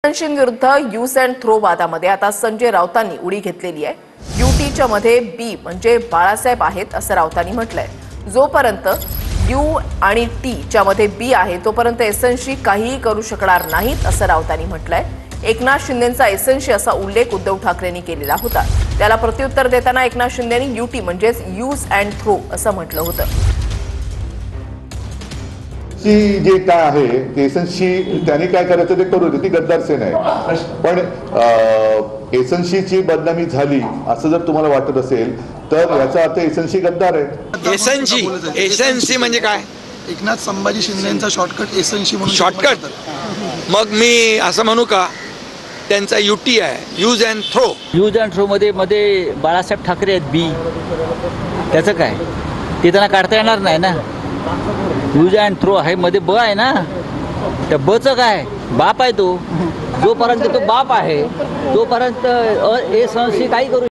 विरुद्ध use and throw वादामध्ये आता संजय राऊतांनी उडी घेतलेली आहे। यूटीच्या मध्ये बी म्हणजे बाळासाहेब आहेत असं राऊतांनी म्हटलंय। जोपर्यंत यू आणि टी च्या मध्ये बी आहे तोपर्यंत एसएनसी काहीही करू शकणार नाहीत असं राऊतांनी म्हटलंय। एकनाथ शिंदेंचा एसएनसी असा उल्लेख उद्धव ठाकरेंनी केलेला होता। त्याला प्रत्युत्तर देताना एकनाथ शिंदेंनी यूटी म्हणजेच यूज अँड थ्रो असं म्हटलं होतं। जे काय आहे ते एसएनसी त्यांनी काय करायचं ते करू दे, ती गद्दार सेना आहे। पण एसएनसीची बदनामी झाली असं जर तुम्हाला वाटत असेल तर याचा अर्थ एसएनसी गद्दार आहे। एसएनसी म्हणजे काय? एकनाथ संभाजी शिंदेचा शॉर्टकट एसएनसी म्हणून। शॉर्टकट? मग मी असं म्हणू का त्यांचा यूटी आहे, use and throw. Use and throw मध्ये बाळासाहेब ठाकरे आहेत बी, त्याचं काय ते त्यांना काढता येणार नाही ना। यूज अँड थ्रो आहे मध्ये ब आहे ना, त्या बचं काय बाप आहे तो। जोपर्यंत तो बाप आहे तोपर्यंत एसएनसी काही करू